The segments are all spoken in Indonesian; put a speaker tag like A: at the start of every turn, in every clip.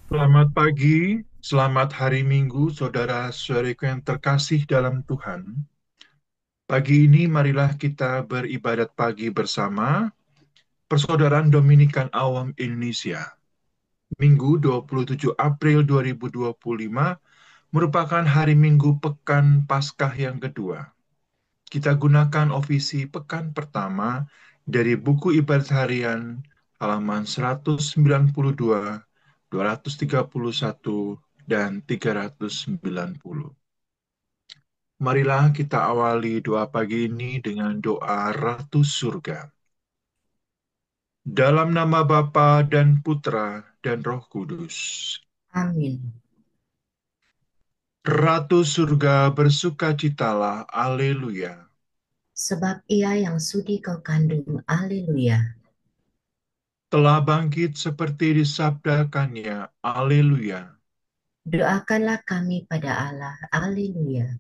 A: Selamat pagi, selamat hari Minggu, saudara-saudariku yang terkasih dalam Tuhan. Pagi ini marilah kita beribadat pagi bersama Persaudaraan Dominikan Awam Indonesia. Minggu 27 April 2025 merupakan hari Minggu Pekan Paskah yang kedua. Kita gunakan ofisi pekan pertama dari buku ibadat harian halaman 192, 231, dan 390. Marilah kita awali doa pagi ini dengan doa Ratu Surga. Dalam nama Bapa dan Putra dan Roh Kudus.
B: Amin.
A: Ratu Surga bersukacitalah, Haleluya.
B: Sebab ia yang sudi kau kandung, haleluya.
A: Telah bangkit seperti disabdakannya, Haleluya.
B: Doakanlah kami pada Allah, haleluya.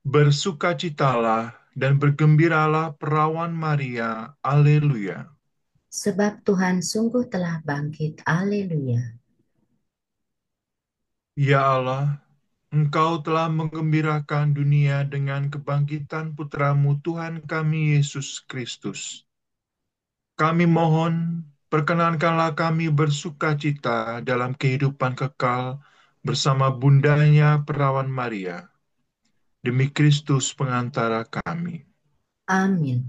A: Bersukacitalah dan bergembiralah perawan Maria, Haleluya.
B: Sebab Tuhan sungguh telah bangkit, haleluya.
A: Ya Allah, Engkau telah menggembirakan dunia dengan kebangkitan putramu Tuhan kami Yesus Kristus. Kami mohon, perkenankanlah kami bersukacita dalam kehidupan kekal bersama bundanya perawan Maria. Demi Kristus pengantara kami.
B: Amin.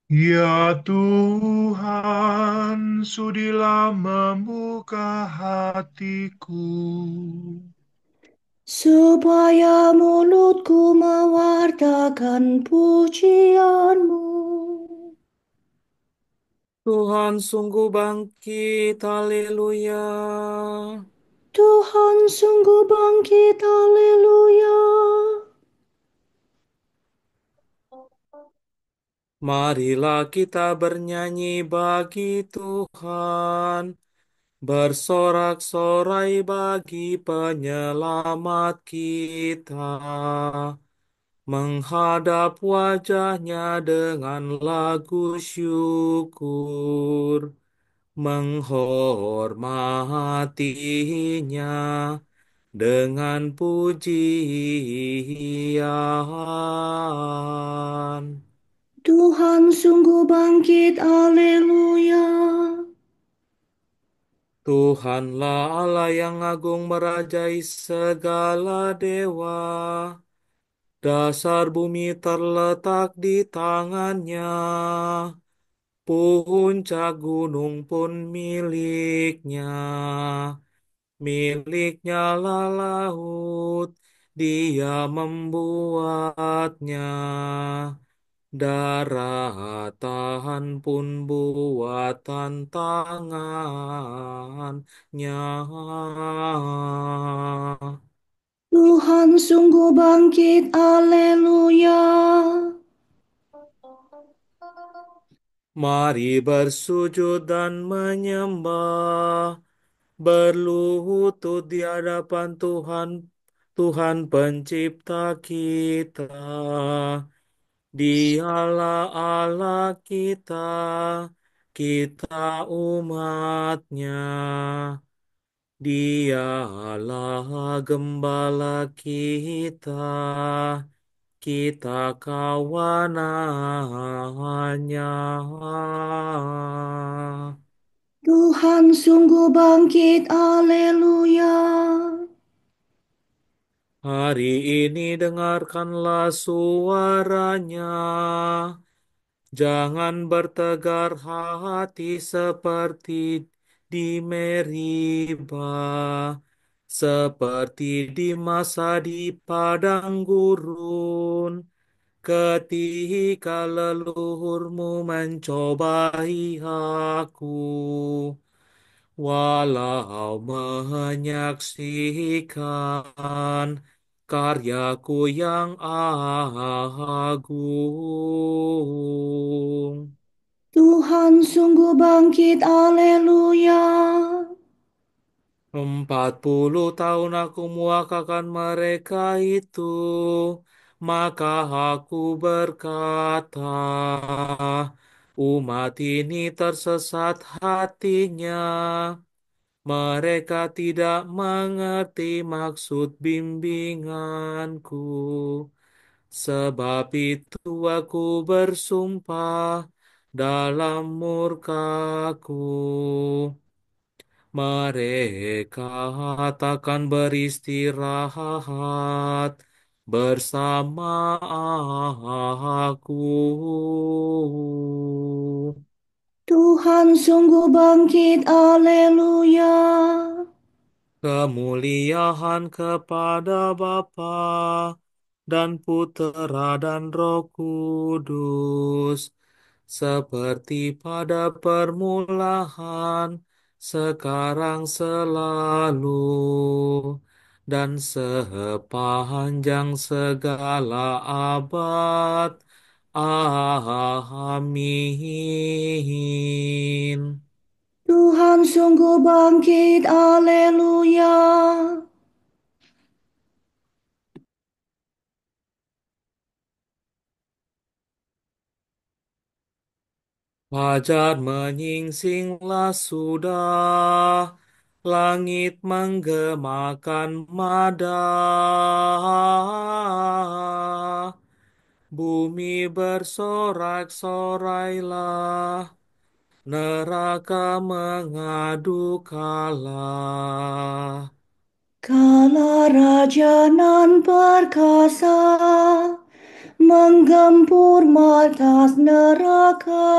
A: Ya Tuhan, sudilah membuka hatiku,
B: Supaya mulutku mewartakan pujianmu.
C: Tuhan sungguh bangkit, haleluya.
B: Tuhan sungguh bangkit, haleluya.
C: Marilah kita bernyanyi bagi Tuhan, bersorak-sorai bagi penyelamat kita, menghadap wajahnya dengan lagu syukur, menghormatinya dengan pujian.
B: Tuhan sungguh bangkit, haleluya.
C: Tuhanlah Allah yang agung merajai segala dewa. Dasar bumi terletak di tangannya. Puncak gunung pun miliknya. Miliknya lah laut, dia membuatnya. Daratan pun buatan tangannya.
B: Tuhan sungguh bangkit, haleluya.
C: Mari bersujud dan menyembah, berlutut di hadapan Tuhan, Tuhan pencipta kita. Dialah Allah kita, kita umatnya. Dialah gembala kita, kita kawanannya.
B: Tuhan sungguh bangkit, haleluya.
C: Hari ini dengarkanlah suaranya. Jangan bertegar hati seperti di Meriba, seperti di masa di padang gurun, ketika leluhurmu mencobai aku. Walau menyaksikan karyaku yang agung.
B: Tuhan sungguh bangkit, haleluya.
C: 40 tahun aku muakakan mereka itu, maka aku berkata, Umat ini tersesat hatinya. Mereka tidak mengerti maksud bimbinganku. Sebab itu aku bersumpah dalam murkaku. Mereka takkan beristirahat bersama aku.
D: Tuhan sungguh bangkit, haleluya.
C: Kemuliaan kepada Bapa dan Putera dan Roh Kudus, seperti pada permulaan, sekarang selalu, dan sepanjang segala abad. Amin.
D: Tuhan sungguh bangkit, haleluya.
C: Fajar menyingsinglah sudah, langit menggemakan madah, bumi bersorak-sorailah, neraka mengadu kalah.
D: Kala raja nan perkasa menggempur matas neraka,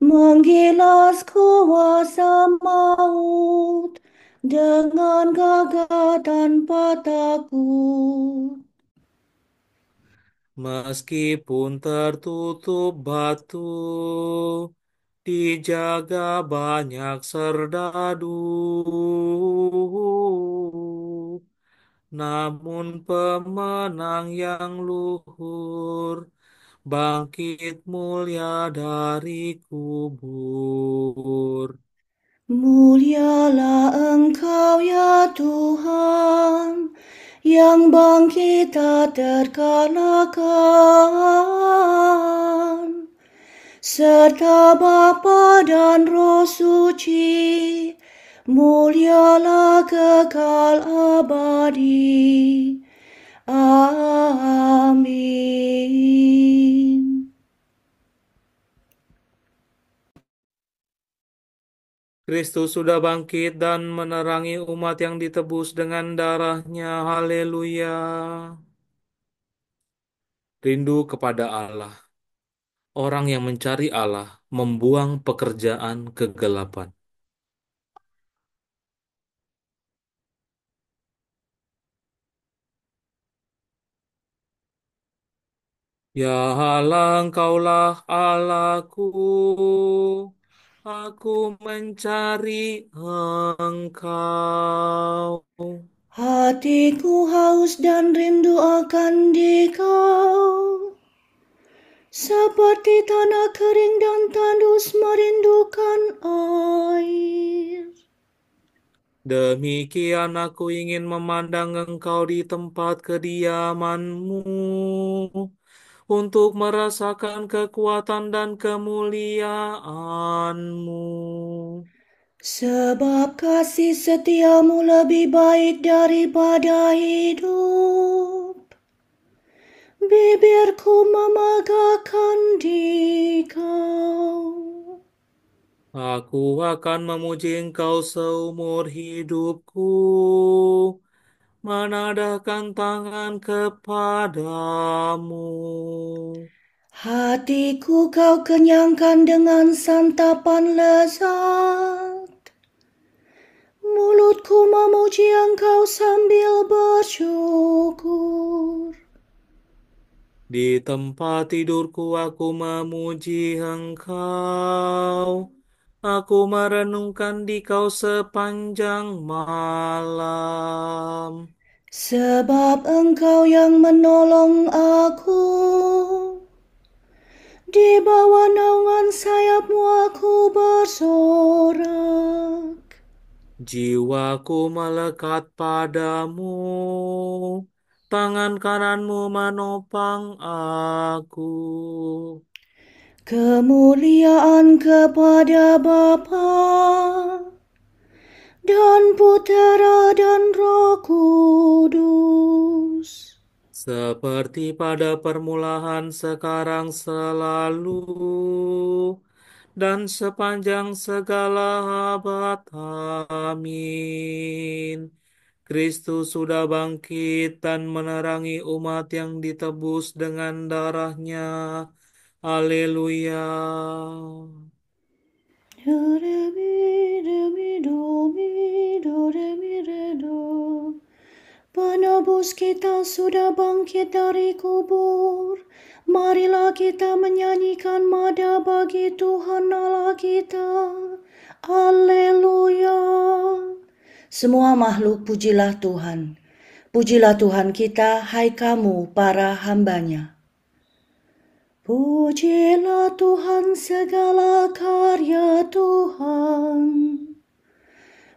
D: menggilas kuasa maut dengan gagah tanpa takut.
C: Meskipun tertutup batu, dijaga banyak serdadu. Namun pemenang yang luhur bangkit mulia dari kubur.
D: Mulialah Engkau ya Tuhan, yang bangkit tak terkalahkan, serta Bapa dan Roh Suci, mulialah kekal abadi. Amin.
C: Kristus sudah bangkit dan menerangi umat yang ditebus dengan darahnya. Haleluya. Rindu kepada Allah. Orang yang mencari Allah membuang pekerjaan kegelapan. Ya Allah, Engkaulah Allahku. Aku mencari Engkau.
D: Hatiku haus dan rindu akan Dikau, seperti tanah kering dan tandus merindukan air.
C: Demikian aku ingin memandang Engkau di tempat kediaman-Mu, untuk merasakan kekuatan dan kemuliaan-Mu.
D: Sebab kasih setiamu lebih baik daripada hidup. Bibirku memegahkan Dikau.
C: Aku akan memuji Engkau seumur hidupku, menadahkan tangan kepadamu.
D: Hatiku kau kenyangkan dengan santapan lezat. Mulutku memuji Engkau sambil bersyukur.
C: Di tempat tidurku aku memuji Engkau. Aku merenungkan Dikau sepanjang malam.
D: Sebab Engkau yang menolong aku. Di bawah naungan sayap-Mu aku bersorak.
C: Jiwaku melekat padamu, tangan kananmu menopang aku.
D: Kemuliaan kepada Bapa dan Putera dan Roh Kudus.
C: Seperti pada permulaan, sekarang, selalu, dan sepanjang segala abad. Amin. Kristus sudah bangkit dan menerangi umat yang ditebus dengan darahnya. Haleluya.
D: Do re mi do mi do mi do re mi re do. Penebus kita sudah bangkit dari kubur. Marilah kita menyanyikan mada bagi Tuhan Allah kita. Haleluya. Semua makhluk pujilah Tuhan. Pujilah Tuhan kita, hai kamu para hambanya. Pujilah Tuhan segala karya Tuhan.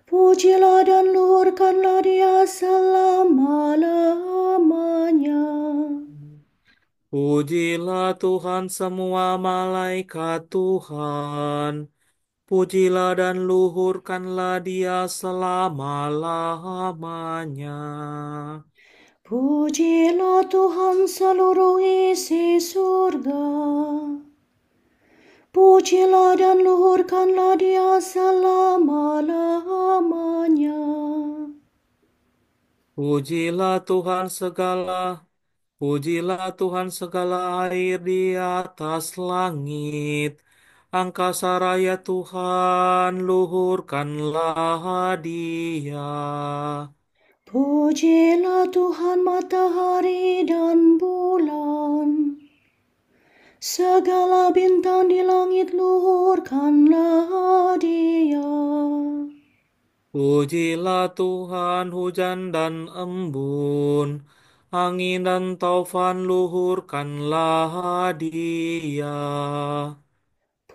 D: Pujilah dan luhurkanlah Dia selama-lamanya.
C: Pujilah Tuhan semua malaikat Tuhan. Pujilah dan luhurkanlah Dia selama-lamanya.
D: Pujilah Tuhan seluruh isi surga. Pujilah dan luhurkanlah Dia selama-lamanya.
C: Pujilah Tuhan segala air di atas langit. Angkasa raya Tuhan, luhurkanlah Dia.
D: Pujilah Tuhan matahari dan bulan. Segala bintang di langit luhurkanlah Dia.
C: Pujilah Tuhan hujan dan embun, angin dan taufan, luhurkanlah Dia.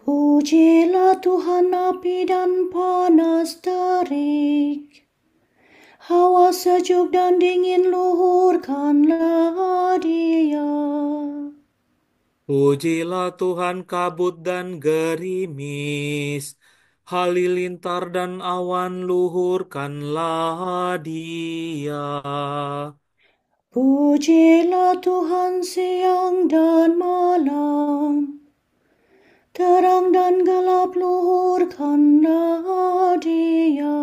D: Pujilah Tuhan api dan panas terik. Hawa sejuk dan dingin luhurkanlah Dia.
C: Pujilah Tuhan kabut dan gerimis, halilintar dan awan, luhurkanlah Dia.
D: Pujilah Tuhan siang dan malam. Terang dan gelap luhurkanlah Dia.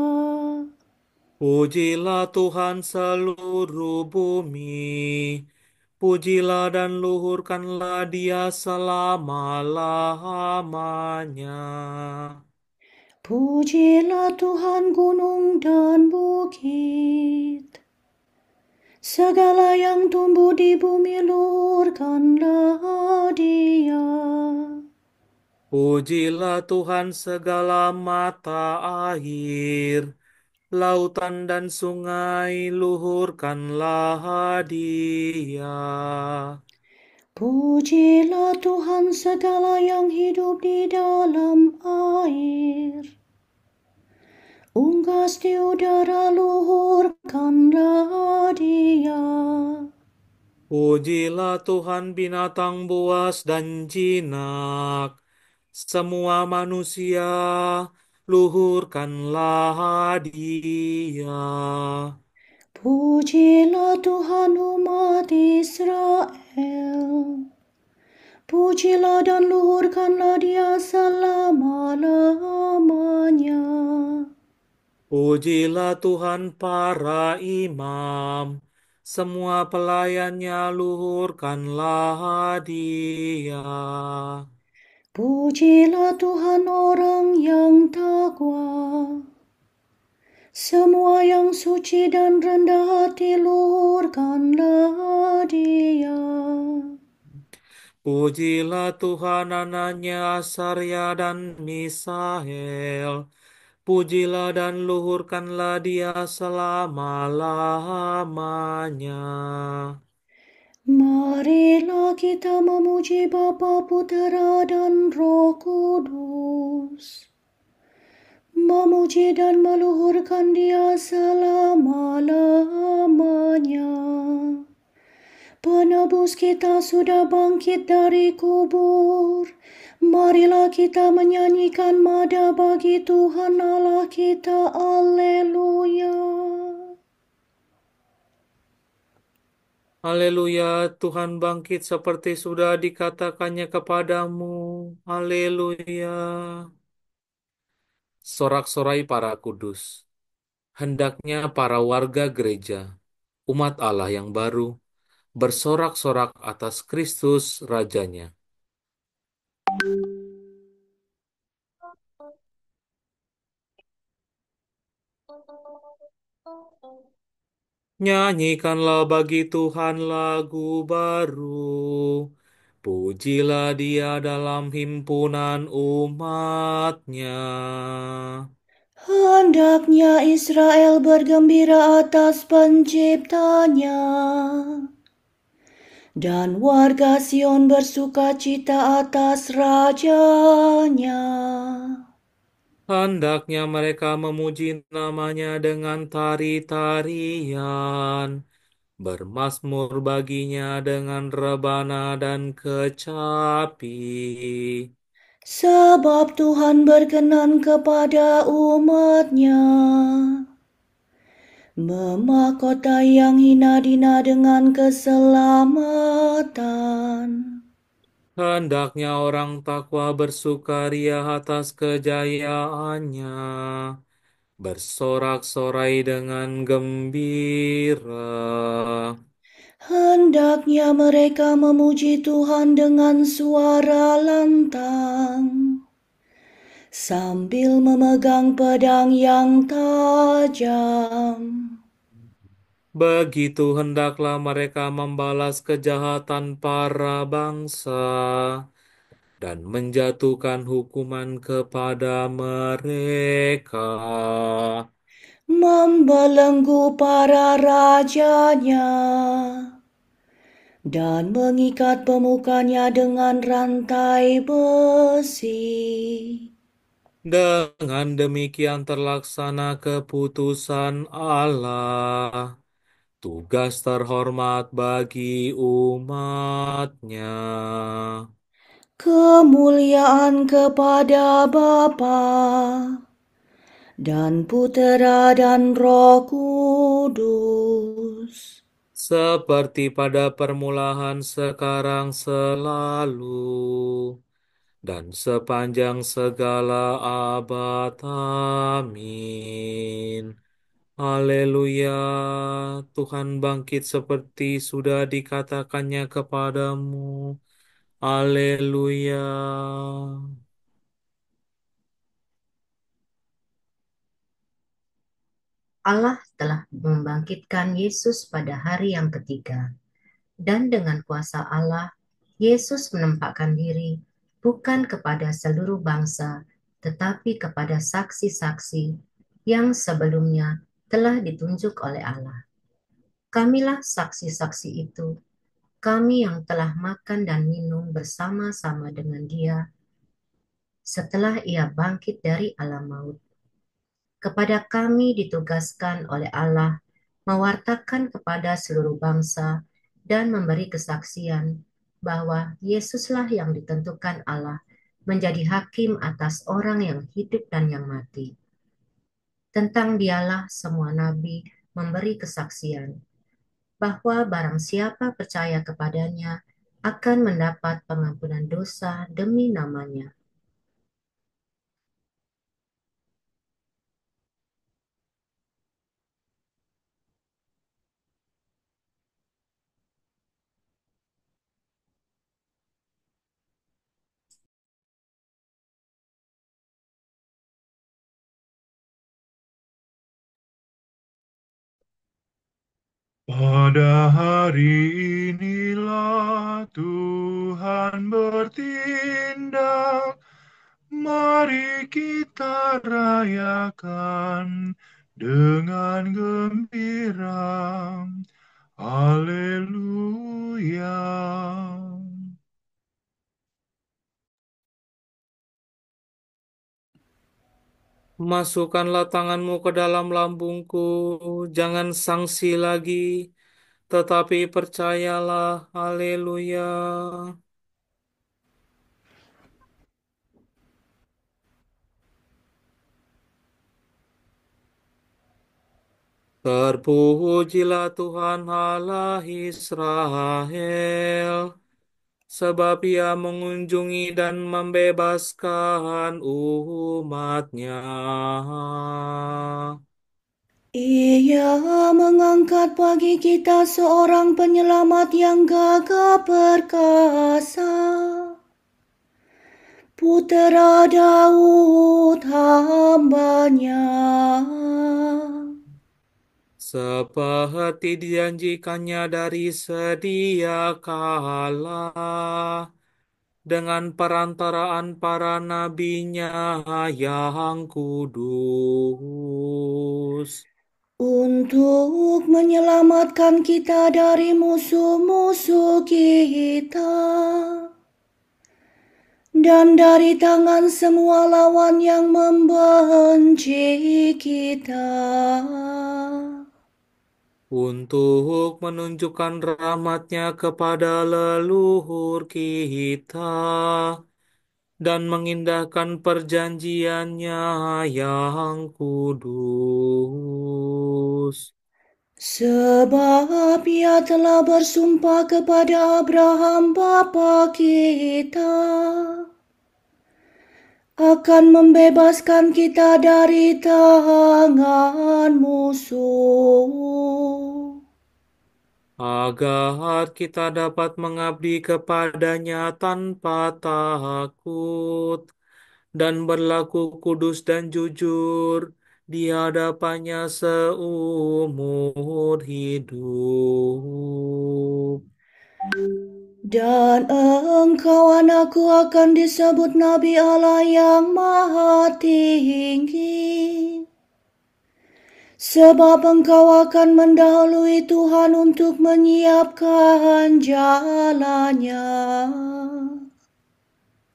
C: Pujilah Tuhan seluruh bumi. Pujilah dan luhurkanlah Dia selama-lamanya.
D: Pujilah Tuhan gunung dan bukit. Segala yang tumbuh di bumi luhurkanlah Dia.
C: Pujilah Tuhan segala mata air. Lautan dan sungai, luhurkanlah Dia.
D: Pujilah Tuhan segala yang hidup di dalam air. Unggas di udara luhurkanlah Dia.
C: Pujilah Tuhan binatang buas dan jinak. Semua manusia, luhurkanlah Dia.
D: Pujilah Tuhan umat Israel. Pujilah dan luhurkanlah Dia selama-lamanya.
C: Pujilah Tuhan para imam. Semua pelayannya, luhurkanlah Dia.
D: Pujilah Tuhan orang yang takwa. Semua yang suci dan rendah hati luhurkanlah Dia.
C: Pujilah Tuhan Anania, Asaria dan Misael. Pujilah dan luhurkanlah Dia selama-lamanya.
D: Marilah kita memuji Bapa, Putera dan Roh Kudus. Memuji dan meluhurkan Dia selama-lamanya. Penebus kita sudah bangkit dari kubur. Marilah kita menyanyikan mada bagi Tuhan Allah kita. Haleluya.
C: Haleluya, Tuhan bangkit seperti sudah dikatakannya kepadamu. Haleluya. Sorak-sorai para kudus. Hendaknya para warga gereja, umat Allah yang baru, bersorak-sorak atas Kristus Rajanya. Nyanyikanlah bagi Tuhan lagu baru. Pujilah Dia dalam himpunan umatnya.
D: Hendaknya Israel bergembira atas penciptanya, dan warga Sion bersukacita atas rajanya.
C: Hendaknya mereka memuji namanya dengan tari-tarian, bermazmur baginya dengan rebana dan kecapi.
D: Sebab Tuhan berkenan kepada umatnya, memahkota yang hina dina dengan keselamatan.
C: Hendaknya orang takwa bersukaria atas kejayaannya, bersorak-sorai dengan gembira.
D: Hendaknya mereka memuji Tuhan dengan suara lantang, sambil memegang pedang yang tajam.
C: Begitu hendaklah mereka membalas kejahatan para bangsa dan menjatuhkan hukuman kepada mereka.
D: Membelenggu para rajanya dan mengikat pemukanya dengan rantai besi.
C: Dengan demikian terlaksana keputusan Allah, tugas terhormat bagi umatnya.
D: Kemuliaan kepada Bapa dan Putera dan Roh Kudus,
C: Seperti pada permulaan, sekarang, selalu, dan sepanjang segala abad. Amin. Haleluya. Tuhan bangkit seperti sudah dikatakannya kepadamu. Haleluya.
B: Allah telah membangkitkan Yesus pada hari yang ketiga, dan dengan kuasa Allah, Yesus menempatkan diri bukan kepada seluruh bangsa, tetapi kepada saksi-saksi yang sebelumnya telah ditunjuk oleh Allah. Kamilah saksi-saksi itu, kami yang telah makan dan minum bersama-sama dengan Dia setelah Ia bangkit dari alam maut. Kepada kami ditugaskan oleh Allah mewartakan kepada seluruh bangsa dan memberi kesaksian bahwa Yesuslah yang ditentukan Allah menjadi hakim atas orang yang hidup dan yang mati. Tentang Dialah semua nabi memberi kesaksian bahwa barang siapa percaya kepadanya akan mendapat pengampunan dosa demi namanya.
A: Pada hari inilah Tuhan bertindak, mari kita rayakan dengan gembira. Haleluya.
C: Masukkanlah tanganmu ke dalam lambungku, jangan sangsi lagi. tetapi percayalah, haleluya. Terpujilah Tuhan Allah Israel, sebab Ia mengunjungi dan membebaskan umat-Nya.
D: Ia mengangkat bagi kita seorang penyelamat yang gagah perkasa, Putera Daud hamba-Nya.
C: Seperti dijanjikannya dari sedia kala, dengan perantaraan para nabinya yang kudus.
D: Untuk menyelamatkan kita dari musuh-musuh kita dan dari tangan semua lawan yang membenci kita,
C: Untuk menunjukkan rahmat-Nya kepada leluhur kita dan mengindahkan perjanjiannya yang kudus.
D: sebab Ia telah bersumpah kepada Abraham bapa kita akan membebaskan kita dari tangan musuh,
C: Agar kita dapat mengabdi kepadanya tanpa takut dan berlaku kudus dan jujur di hadapannya seumur hidup.
D: dan engkau anakku akan disebut Nabi Allah yang Maha Tinggi, sebab engkau akan mendahului Tuhan untuk menyiapkan jalannya,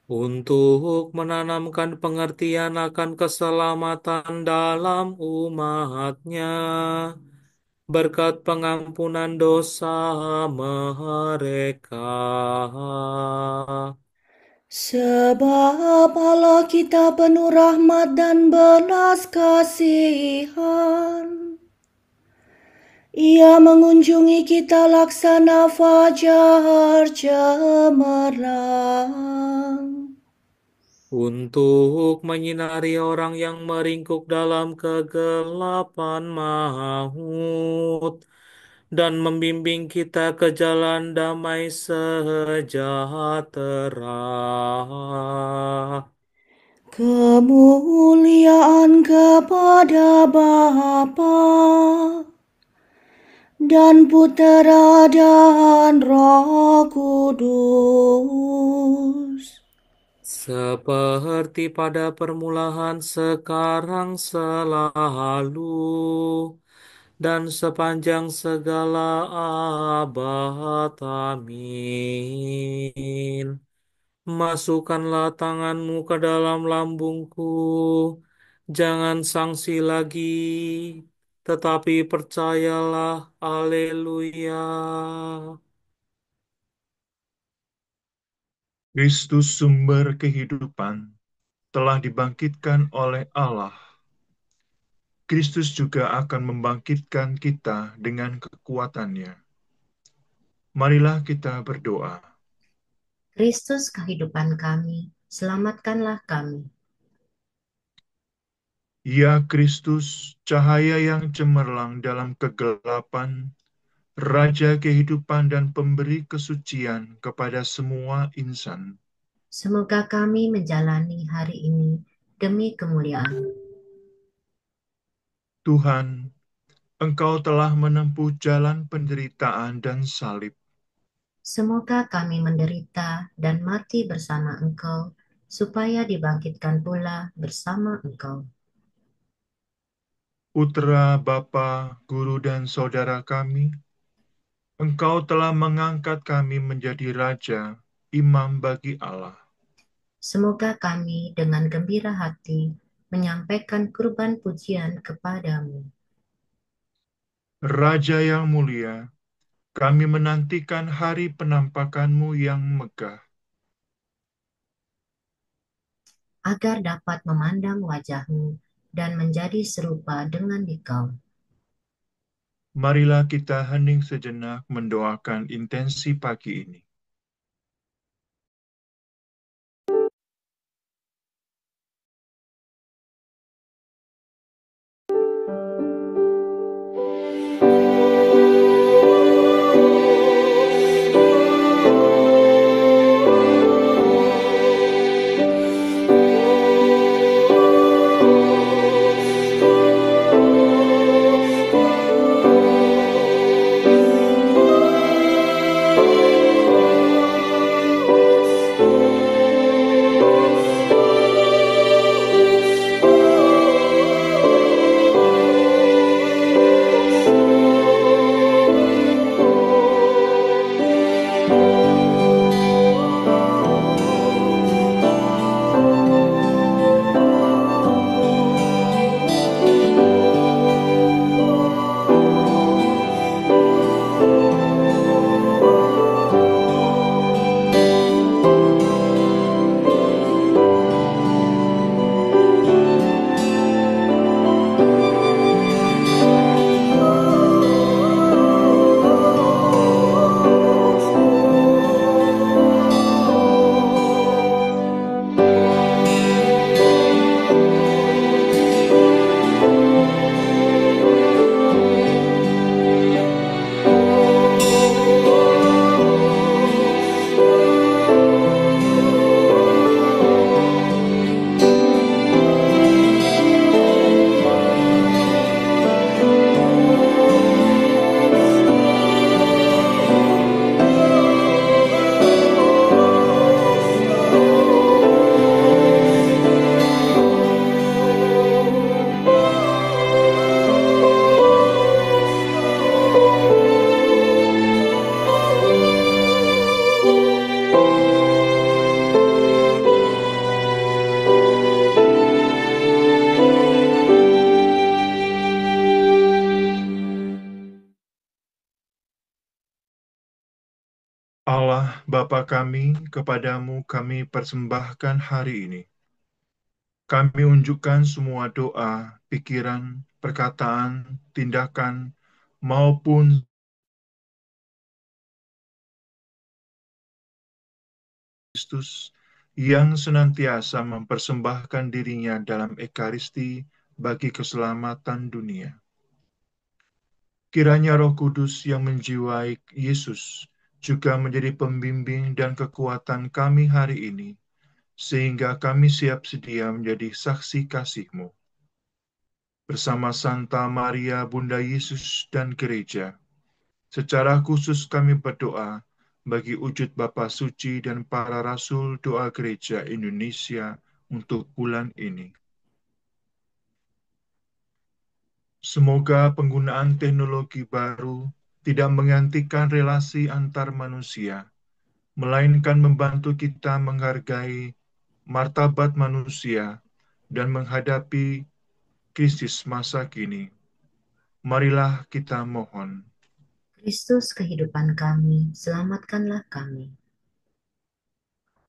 C: Untuk menanamkan pengertian akan keselamatan dalam umat-Nya, berkat pengampunan dosa mereka.
D: sebab Allah kita penuh rahmat dan belas kasihan. Ia mengunjungi kita laksana fajar cemerlang,
C: Untuk menyinari orang yang meringkuk dalam kegelapan maut, dan membimbing kita ke jalan damai sejahtera.
D: kemuliaan kepada Bapa dan Putera dan Roh Kudus,
C: Seperti pada permulaan, sekarang, selalu, dan sepanjang segala abad. Amin. Masukkanlah tanganmu ke dalam lambungku, jangan sangsi lagi, tetapi percayalah, haleluya.
A: Kristus sumber kehidupan telah dibangkitkan oleh Allah. Kristus juga akan membangkitkan kita dengan kekuatannya. Marilah kita berdoa.
B: Kristus kehidupan kami, selamatkanlah kami.
A: Ya Kristus, cahaya yang cemerlang dalam kegelapan, Raja kehidupan dan pemberi kesucian kepada semua insan.
B: Semoga kami menjalani hari ini demi kemuliaan.
A: Tuhan, Engkau telah menempuh jalan penderitaan dan salib.
B: Semoga kami menderita dan mati bersama Engkau, supaya dibangkitkan pula bersama Engkau.
A: Putra, Bapa, Guru, dan Saudara kami, Engkau telah mengangkat kami menjadi Raja, Imam bagi Allah.
B: Semoga kami dengan gembira hati menyampaikan kurban pujian kepadamu.
A: Raja yang mulia, Kami menantikan hari penampakan-Mu yang megah.
B: Agar dapat memandang wajah-Mu dan menjadi serupa dengan Dikau.
A: Marilah kita hening sejenak mendoakan intensi pagi ini. Allah Bapa kami, kepadamu kami persembahkan hari ini. Kami unjukkan semua doa, pikiran, perkataan, tindakan, maupun Kristus yang senantiasa mempersembahkan dirinya dalam Ekaristi bagi keselamatan dunia. Kiranya Roh Kudus yang menjiwai Yesus juga menjadi pembimbing dan kekuatan kami hari ini, sehingga kami siap sedia menjadi saksi kasih-Mu. Bersama Santa Maria, Bunda Yesus dan Gereja, secara khusus kami berdoa bagi wujud Bapa Suci dan para Rasul Doa Gereja Indonesia untuk bulan ini. Semoga penggunaan teknologi baru tidak menggantikan relasi antar manusia, melainkan membantu kita menghargai martabat manusia dan menghadapi krisis masa kini. Marilah kita mohon.
B: Kristus kehidupan kami, selamatkanlah kami.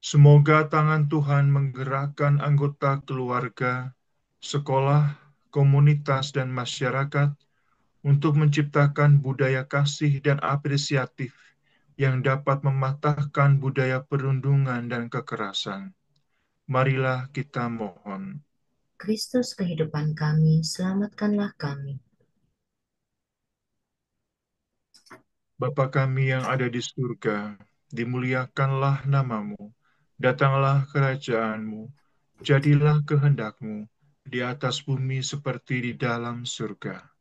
A: Semoga tangan Tuhan menggerakkan anggota keluarga, sekolah, komunitas, dan masyarakat untuk menciptakan budaya kasih dan apresiatif yang dapat mematahkan budaya perundungan dan kekerasan. Marilah kita mohon.
B: Kristus kehidupan kami, selamatkanlah kami.
A: Bapa kami yang ada di surga, dimuliakanlah namamu, datanglah kerajaan-Mu, jadilah kehendak-Mu di atas bumi seperti di dalam surga.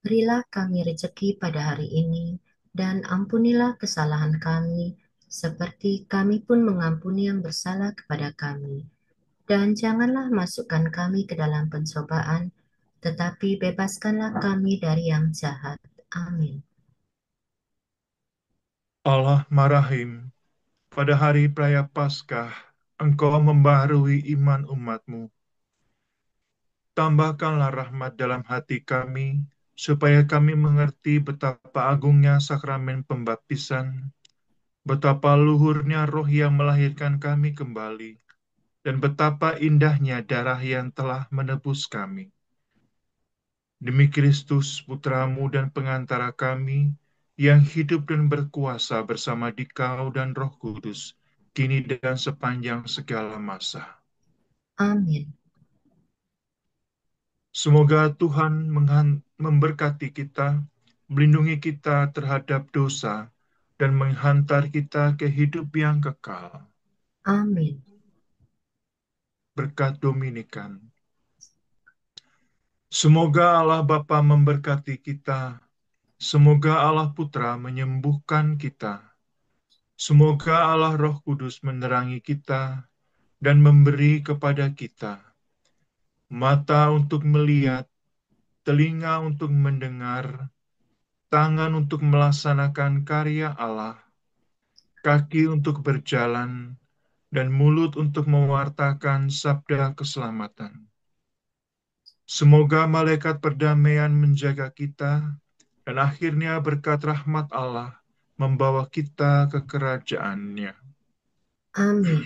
B: Berilah kami rezeki pada hari ini, dan ampunilah kesalahan kami, seperti kami pun mengampuni yang bersalah kepada kami. Dan janganlah masukkan kami ke dalam pencobaan, tetapi bebaskanlah kami dari yang jahat. Amin.
A: Allah Marahim, pada hari peraya Paskah, Engkau membaharui iman umat-Mu. Tambahkanlah rahmat dalam hati kami, supaya kami mengerti betapa agungnya sakramen pembaptisan, betapa luhurnya roh yang melahirkan kami kembali, dan betapa indahnya darah yang telah menebus kami. Demi Kristus, Putramu dan pengantara kami, yang hidup dan berkuasa bersama Dikau dan Roh Kudus, kini dan sepanjang segala masa.
B: Amin.
A: Semoga Tuhan memberkati kita, melindungi kita terhadap dosa, dan menghantar kita ke hidup yang kekal.
B: Amin.
A: Berkat Dominikan. Semoga Allah Bapa memberkati kita, semoga Allah Putra menyembuhkan kita, semoga Allah Roh Kudus menerangi kita dan memberi kepada kita mata untuk melihat, telinga untuk mendengar, tangan untuk melaksanakan karya Allah, kaki untuk berjalan, dan mulut untuk mewartakan sabda keselamatan. Semoga malaikat perdamaian menjaga kita, dan akhirnya berkat rahmat Allah membawa kita ke kerajaannya.
B: Amin.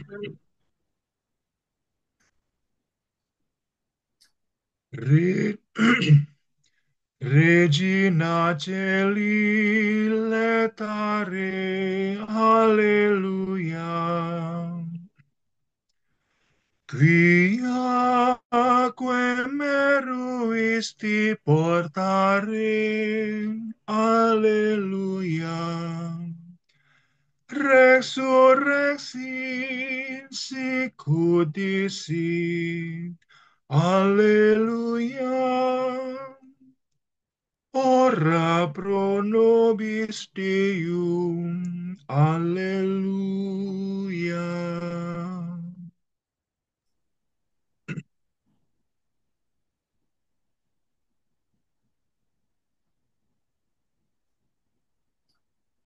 A: Regina Celi letare, alleluia. Quiaque meruisti portare, alleluia. Resurrexit sic ut dicit, alleluia. Ora pro nobis Deum, alleluia.